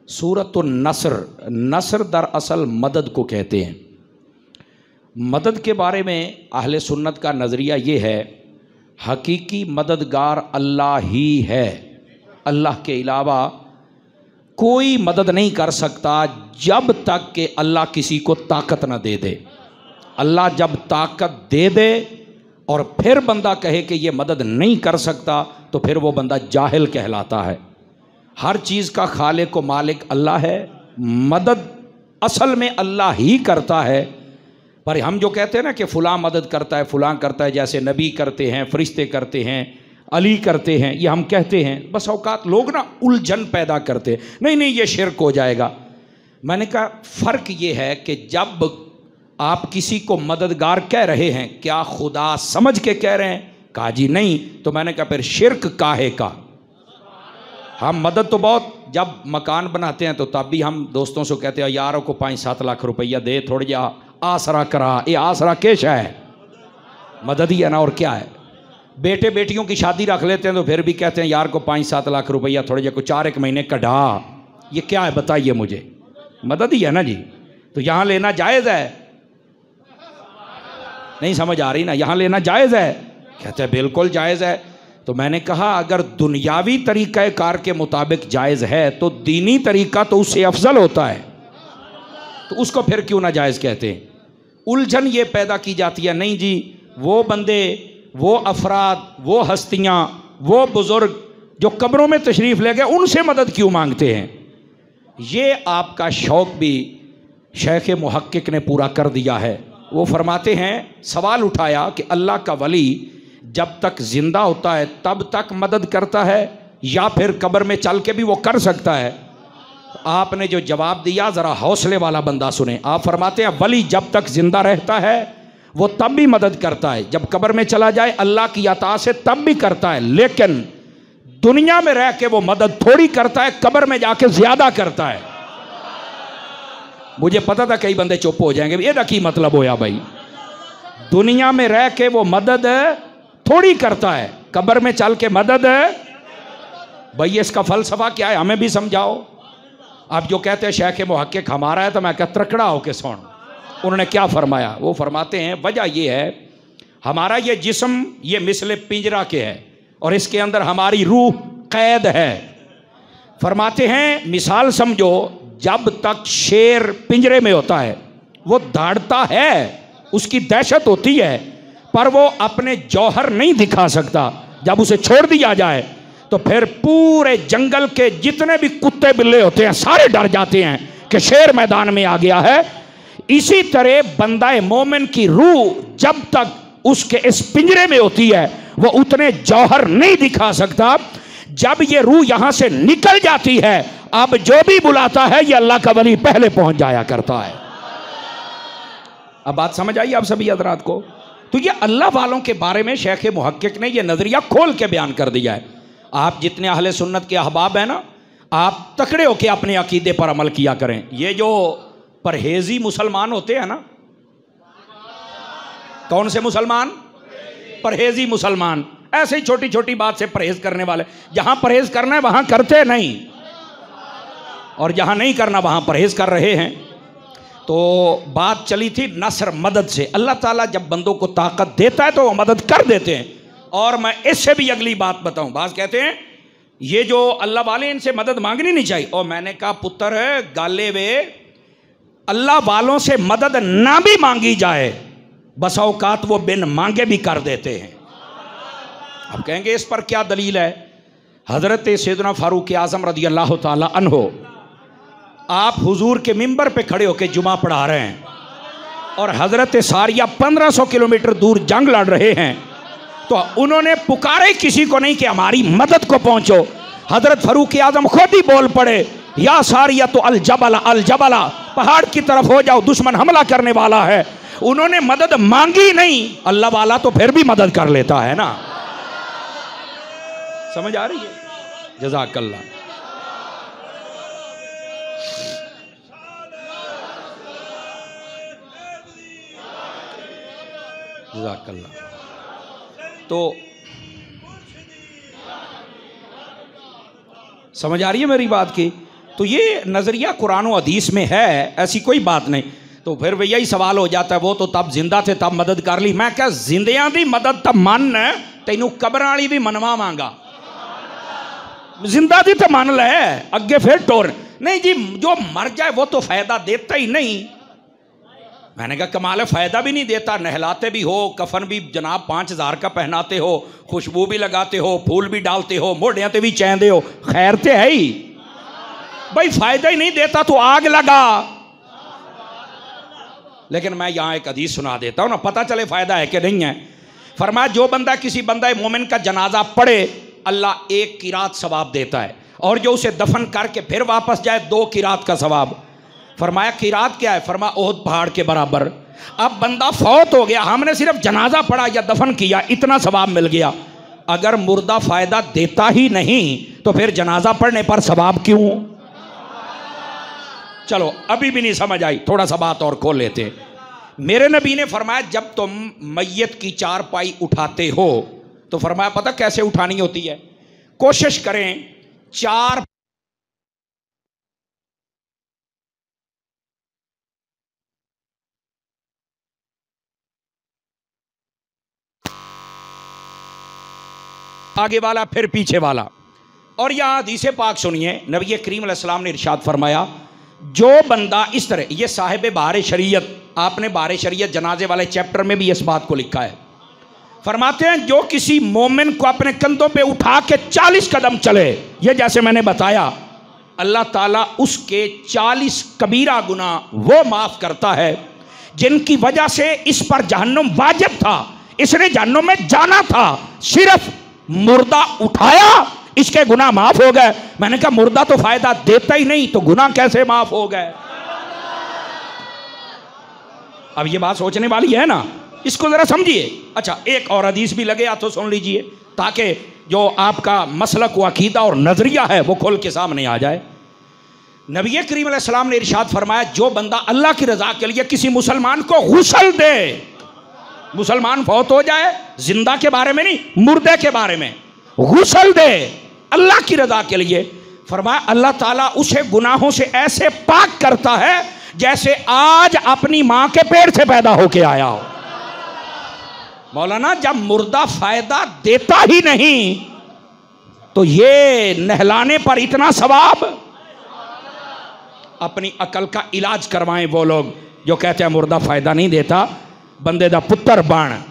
सूरतुन नस्र, नस्र दरअसल मदद को कहते हैं। मदद के बारे में अहले सुन्नत का नज़रिया ये है, हकीकी मददगार अल्लाह ही है। अल्लाह के अलावा कोई मदद नहीं कर सकता जब तक कि अल्लाह किसी को ताकत ना दे दे। अल्लाह जब ताकत दे दे और फिर बंदा कहे कि ये मदद नहीं कर सकता, तो फिर वो बंदा जाहिल कहलाता है। हर चीज़ का खालिक व मालिक अल्लाह है। मदद असल में अल्लाह ही करता है। पर हम जो कहते हैं ना कि फ़लाँ मदद करता है, फ़लाँ करता है, जैसे नबी करते हैं, फ़रिश्ते करते हैं, अली करते हैं, ये हम कहते हैं। बस औकात लोग ना उलझन पैदा करते हैं, नहीं नहीं ये शिर्क हो जाएगा। मैंने कहा फ़र्क ये है कि जब आप किसी को मददगार कह रहे हैं, क्या खुदा समझ के कह रहे हैं? कहा जी नहीं। तो मैंने कहा फिर शिर्क काहे का? हम मदद तो बहुत, जब मकान बनाते हैं तो तब भी हम दोस्तों से कहते हैं यारों को 5-7 लाख रुपया दे, थोड़ी जा आसरा करा। ये आसरा केश है, मदद ही है ना, और क्या है। बेटे बेटियों की शादी रख लेते हैं तो फिर भी कहते हैं यार को 5-7 लाख रुपया थोड़े जा को 4-1 महीने कढ़ा। ये क्या है बताइए मुझे? मदद ही है ना जी। तो यहाँ लेना जायज़ है? नहीं समझ आ रही ना, यहाँ लेना जायज़ है? कहते हैं बिल्कुल जायज़ है। तो मैंने कहा अगर दुनियावी तरीक़ा कार के मुताबिक जायज़ है तो दीनी तरीक़ा तो उससे अफजल होता है, तो उसको फिर क्यों ना जायज़ कहते हैं? उलझन ये पैदा की जाती है, नहीं जी वो बंदे, वो अफराद, वो हस्तियाँ, वो बुज़ुर्ग जो कब्रों में तशरीफ़ ले गए, उनसे मदद क्यों मांगते हैं? ये आपका शौक़ भी शेख मुहक्किक ने पूरा कर दिया है। वो फरमाते हैं, सवाल उठाया कि अल्लाह का वली जब तक ज़िंदा होता है तब तक मदद करता है या फिर कब्र में चल के भी वो कर सकता है? आपने जो जवाब दिया ज़रा हौसले वाला बंदा सुने। आप फरमाते हैं वली जब तक ज़िंदा रहता है वो तब भी मदद करता है, जब कब्र में चला जाए अल्लाह की अता से तब भी करता है, लेकिन दुनिया में रह के वो मदद थोड़ी करता है, कब्र में जाके ज़्यादा करता है। मुझे पता था कई बंदे चुप हो जाएंगे, ये की मतलब होया भाई, दुनिया में रह के वो मदद थोड़ी करता है, कब्र में चल के मदद। भाई इसका फलसफा क्या है, हमें भी समझाओ। आप जो कहते हैं शेख मुहक्किक हमारा है, तो मैं क्या त्रकड़ा होके सुन, उन्होंने क्या फरमाया? वो फरमाते हैं वजह ये है, हमारा ये जिस्म ये मिसले पिंजरा के है और इसके अंदर हमारी रूह कैद है। फरमाते हैं मिसाल समझो, जब तक शेर पिंजरे में होता है वो दौड़ता है, उसकी दहशत होती है, पर वो अपने जौहर नहीं दिखा सकता। जब उसे छोड़ दिया जाए तो फिर पूरे जंगल के जितने भी कुत्ते बिल्ले होते हैं सारे डर जाते हैं कि शेर मैदान में आ गया है। इसी तरह बंदाए मोमिन की रूह जब तक उसके इस पिंजरे में होती है वो उतने जौहर नहीं दिखा सकता। जब ये रूह यहां से निकल जाती है, अब जो भी बुलाता है ये अल्लाह का वली पहले पहुंच जाया करता है। अब बात समझ आई आप सभी हजरात को? तो ये अल्लाह वालों के बारे में शेख मुहक्किक ने ये नजरिया खोल के बयान कर दिया है। आप जितने अहले सुन्नत के अहबाब हैं ना, आप तकड़े होके अपने अकीदे पर अमल किया करें। ये जो परहेजी मुसलमान होते हैं ना, कौन से मुसलमान? परहेजी मुसलमान, ऐसे ही छोटी छोटी बात से परहेज करने वाले। जहां परहेज करना है वहां करते नहीं, और जहां नहीं करना वहां परहेज कर रहे हैं। तो बात चली थी नसर, मदद से। अल्लाह ताला जब बंदों को ताकत देता है तो वो मदद कर देते हैं। और मैं इससे भी अगली बात बताऊं, बात कहते हैं ये जो अल्लाह वाले इनसे मदद मांगनी नहीं चाहिए। और मैंने कहा पुत्र गाले वे, अल्लाह वालों से मदद ना भी मांगी जाए बस औकात वो बिन मांगे भी कर देते हैं। अब कहेंगे इस पर क्या दलील है? हजरत सैयदना फारूक आज़म रज़ी अल्लाह ताला अन्हो, आप हुजूर के मिंबर पे खड़े होकर जुमा पढ़ा रहे हैं और हजरत सारिया 1500 किलोमीटर दूर जंग लड़ रहे हैं, तो उन्होंने पुकारे किसी को नहीं कि हमारी मदद को पहुंचो। हजरत फारूक आज़म खुद ही बोल पड़े, या सारिया तो अल जबला, अल जबला, पहाड़ की तरफ हो जाओ, दुश्मन हमला करने वाला है। उन्होंने मदद मांगी नहीं, अल्लाह वाला तो फिर भी मदद कर लेता है ना। समझ आ रही है? जज़ाकल्लाह। जज़ाकल्लाह। तो समझ आ रही है मेरी बात की? तो ये नज़रिया कुरान और हदीस में है, ऐसी कोई बात नहीं। तो फिर भैया ही सवाल हो जाता है, वो तो तब जिंदा थे तब मदद कर ली। मैं क्या जिंदियां दी मदद तब मन तेनू कबर वाली भी मनवा मांगा, जिंदा दी तो मान ले अगे फिर टोर नहीं जी। जो मर जाए वो तो फायदा देता ही नहीं। मैंने कहा कमाल है, फायदा भी नहीं देता, नहलाते भी हो, कफन भी जनाब 5000 का पहनाते हो, खुशबू भी लगाते हो, फूल भी डालते हो, मोढ़ियां ते भी चैंदे हो, खैर ते है ही भाई, फायदा ही नहीं देता तो आग लगा। लेकिन मैं यहां एक हदीस सुना देता हूं ना, पता चले फायदा है कि नहीं है। फरमाया जो बंदा किसी बंदा मोमिन का जनाजा पढ़े अल्लाह 1 किरात सवाब देता है, और जो उसे दफन करके फिर वापस जाए 2 किरात का सवाब। फरमाया किरात क्या है? फरमाया ओहद पहाड़ के बराबर। अब बंदा फौत हो गया, हमने सिर्फ जनाजा पढ़ा या दफन किया, इतना सवाब मिल गया। अगर मुर्दा फायदा देता ही नहीं तो फिर जनाजा पढ़ने पर सवाब क्यों? चलो अभी भी नहीं समझ आई, थोड़ा सा बात और खोल लेते। मेरे नबी ने फरमाया जब तुम मैयत की चारपाई उठाते हो तो फरमाया पता कैसे उठानी होती है? कोशिश करें 4 आगे वाला फिर पीछे वाला। और यहां हदीस पाक सुनिए, नबी करीम अलैहिस्सलाम ने इरशाद फरमाया जो बंदा इस तरह, ये साहिब बारे शरीयत, आपने बारे शरीयत जनाजे वाले चैप्टर में भी इस बात को लिखा है। फरमाते हैं जो किसी मोमिन को अपने कंधों पे उठा के 40 कदम चले, ये जैसे मैंने बताया, अल्लाह ताला उसके 40 कबीरा गुना वो माफ करता है जिनकी वजह से इस पर जहन्नुम वाजिब था, इसने जहन्नुम में जाना था, सिर्फ मुर्दा उठाया इसके गुनाह माफ हो गए। मैंने कहा मुर्दा तो फायदा देता ही नहीं तो गुनाह कैसे माफ हो गए? अब ये बात सोचने वाली है ना, इसको जरा समझिए। अच्छा एक और हदीस भी लगे हाथों सुन लीजिए, ताकि जो आपका मसलक व अकीदा और नजरिया है वो खोल के सामने आ जाए। नबी करीम अलैहिस्सलाम ने इरशाद फरमाया जो बंदा अल्लाह की रजा के लिए किसी मुसलमान को गुस्ल दे, मुसलमान फौत हो जाए, जिंदा के बारे में नहीं मुर्दे के बारे में, गुस्ल दे अल्लाह की रजा के लिए, फरमाया अल्लाह ताला उसे गुनाहों से ऐसे पाक करता है जैसे आज अपनी मां के पेट से पैदा होके आया हो। मौलाना जब मुर्दा फायदा देता ही नहीं तो ये नहलाने पर इतना सवाब। अपनी अकल का इलाज करवाएं वो लोग जो कहते हैं मुर्दा फायदा नहीं देता, बंदे दा पुत्र बन।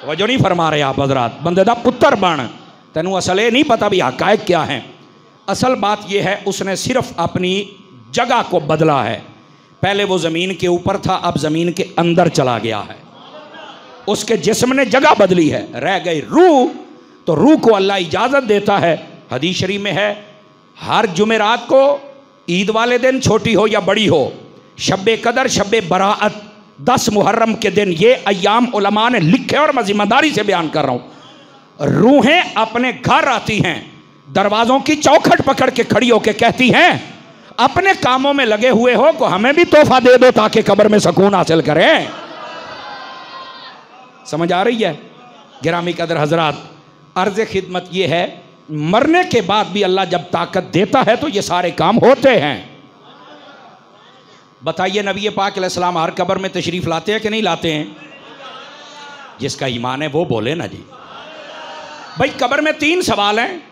वजो नहीं फरमा रहे आप हजरात, बंदे दा पुत्र बन। तेनू असल ये नहीं पता भी हकायक क्या है। असल बात यह है उसने सिर्फ अपनी जगह को बदला है। पहले वो ज़मीन के ऊपर था, अब ज़मीन के अंदर चला गया है, उसके जिस्म ने जगह बदली है, रह गई रूह। तो रूह को अल्लाह इजाज़त देता है, हदीस शरीफ में है, हर जुमेरात को, ईद वाले दिन छोटी हो या बड़ी हो, शब्बे कदर, शब्बे बराअत, 10 मुहर्रम के दिन, ये अय्याम उलमा ने लिखे और मैं जिम्मेदारी से बयान कर रहा हूँ। रूहें अपने घर आती हैं, दरवाज़ों की चौखट पकड़ के खड़ी होकर कहती हैं अपने कामों में लगे हुए हो को हमें भी तोहफा दे दो ताकि कब्र में सुकून हासिल करें। समझ आ रही है? गिरामी कदर हजरात, अर्ज खिदमत ये है, मरने के बाद भी अल्लाह जब ताकत देता है तो ये सारे काम होते हैं। बताइए नबी पाक अलैहिस्सलाम हर कब्र में तशरीफ लाते हैं कि नहीं लाते हैं? जिसका ईमान है वो बोले ना जी। भाई कब्र में 3 सवाल हैं।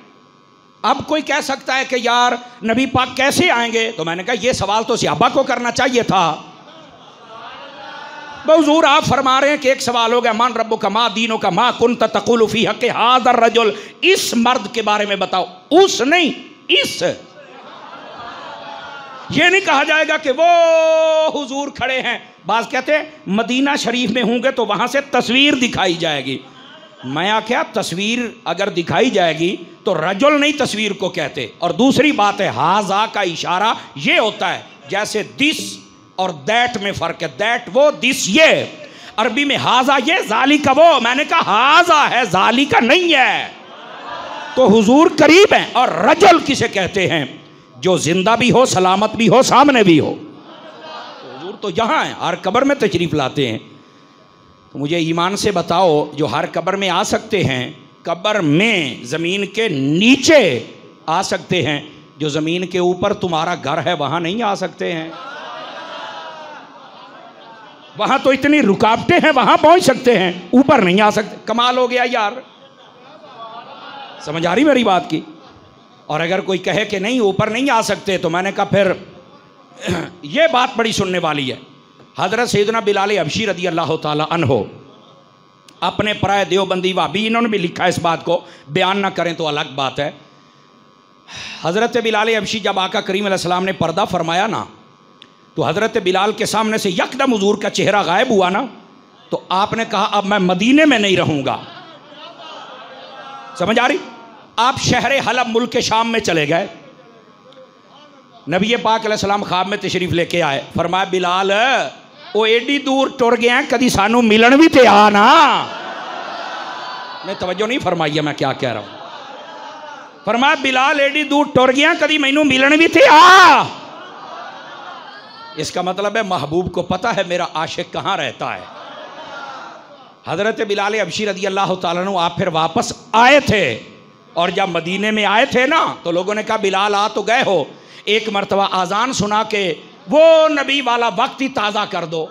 अब कोई कह सकता है कि यार नबी पाक कैसे आएंगे, तो मैंने कहा ये सवाल तो सहाबा को करना चाहिए था। हुजूर आप फरमा रहे हैं कि एक सवाल हो गया, मान रब्बो का मा दीनों का मा कुन्त तकुलु फी हक़्क़ि हाज़ा रजुल, इस मर्द के बारे में बताओ, उस नहीं इस। ये नहीं कहा जाएगा कि वो हुजूर खड़े हैं। बाज कहते हैं मदीना शरीफ में होंगे तो वहां से तस्वीर दिखाई जाएगी। मैं क्या, तस्वीर अगर दिखाई जाएगी तो रजुल नहीं तस्वीर को कहते। और दूसरी बात है हाजा का इशारा ये होता है जैसे दिस और दैट में फर्क है, दैट वो दिस ये। अरबी में हाजा ये, जाली का वो। मैंने कहा हाजा है, जाली का नहीं है। तो हुजूर करीब हैं। और रजुल किसे कहते हैं? जो जिंदा भी हो, सलामत भी हो, सामने भी हो। तो हुजूर तो यहाँ हैं, हर कब्र में तशरीफ लाते हैं। तो मुझे ईमान से बताओ जो हर कब्र में आ सकते हैं, कब्र में ज़मीन के नीचे आ सकते हैं, जो ज़मीन के ऊपर तुम्हारा घर है वहाँ नहीं आ सकते हैं? वहाँ तो इतनी रुकावटें हैं, वहाँ पहुँच सकते हैं, ऊपर नहीं आ सकते। कमाल हो गया यार, समझ आ रही मेरी बात की? और अगर कोई कहे कि नहीं ऊपर नहीं आ सकते, तो मैंने कहा फिर ये बात बड़ी सुनने वाली है। हज़रत सैयदना बिलाल हबशी रदी अल्लाह ताला अन्हो अपने पराए देवबंदी वाबी, इन्होंने भी लिखा है इस बात को, बयान ना करें तो अलग बात है। हज़रत बिलाल हबशी जब आका करीम अलैहिस्सलाम ने पर्दा फरमाया ना, तो हज़रत बिलाल के सामने से यकदम हुजूर का चेहरा गायब हुआ ना, तो आपने कहा अब मैं मदीने में नहीं रहूँगा। समझ आ रही? आप शहर हलब मुल्क शाम में चले गए। नबी पाक अलैहिस्सलाम ख्वाब में तशरीफ़ लेके आए, फरमाया बिलाल वो एडी दूर टुर गया, कदी सानू मिलन भी ते आ ना। मैं तवज्जो नहीं फरमाई है मैं क्या कह रहा हूं। फरमाया बिलाल एडी दूर टुर गया, कदी मैनू मिलन भी ते आ। इसका मतलब है महबूब को पता है मेरा आशिक कहाँ रहता है। हज़रत बिलाल हबशी रदी अल्लाह ताला अन्हु आप फिर वापस आए थे, और जब मदीने में आए थे ना, तो लोगों ने कहा बिलाल आ तो गए हो, एक मरतबा आज़ान सुना के वो नबी वाला वक्त ही ताज़ा कर दो।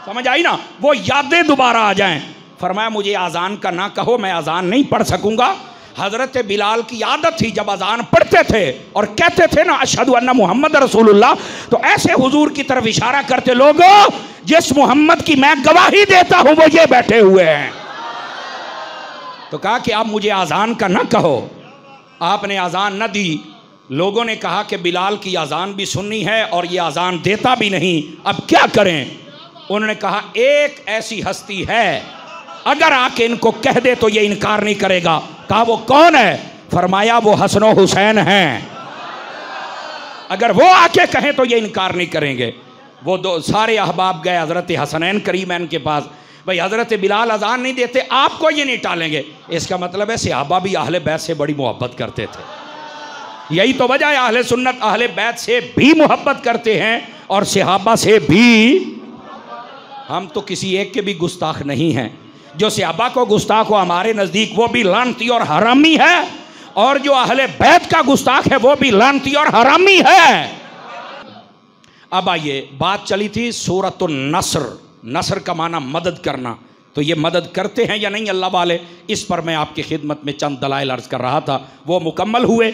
समझ आई ना? वो यादें दोबारा आ जाएं। फरमाया मुझे आज़ान का ना कहो, मैं आज़ान नहीं पढ़ सकूंगा। हज़रत बिलाल की आदत थी जब अजान पढ़ते थे और कहते थे ना अशहदु अन्ना मुहम्मद रसूलुल्लाह, तो ऐसे हुजूर की तरफ इशारा करते, लोगों जिस मोहम्मद की मैं गवाही देता हूं वो ये बैठे हुए हैं। तो कहा कि आप मुझे अजान का ना कहो। आपने अजान न दी। लोगों ने कहा कि बिलाल की अजान भी सुननी है और ये अजान देता भी नहीं, अब क्या करें? उन्होंने कहा एक ऐसी हस्ती है, अगर आके इनको कह दे तो ये इनकार नहीं करेगा। कहा वो कौन है? फरमाया वो हसन हुसैन हैं, अगर वो आके कहें तो ये इनकार नहीं करेंगे। वो दो सारे अहबाब गए हज़रत हसनैन करीमैन के पास, भाई हज़रत बिलाल अजान नहीं देते, आपको ये नहीं टालेंगे। इसका मतलब है सहाबा भी अहले बैत से बड़ी मोहब्बत करते थे। यही तो वजह है अहले सुन्नत अहले बैत से भी मोहब्बत करते हैं और सहाबा से भी। हम तो किसी एक के भी गुस्ताख नहीं हैं। जो सहाबा को गुस्ताख हो हमारे नज़दीक वो भी लानती और हरामी है, और जो अहले बैत का गुस्ताख है वो भी लानती और हरामी है। अब आइए, बात चली थी सूरतुन नस्र, नस्र का माना मदद करना, तो ये मदद करते हैं या नहीं अल्लाह वाले, इस पर मैं आपकी खिदमत में चंद दलाइल अर्ज़ कर रहा था, वो मुकम्मल हुए।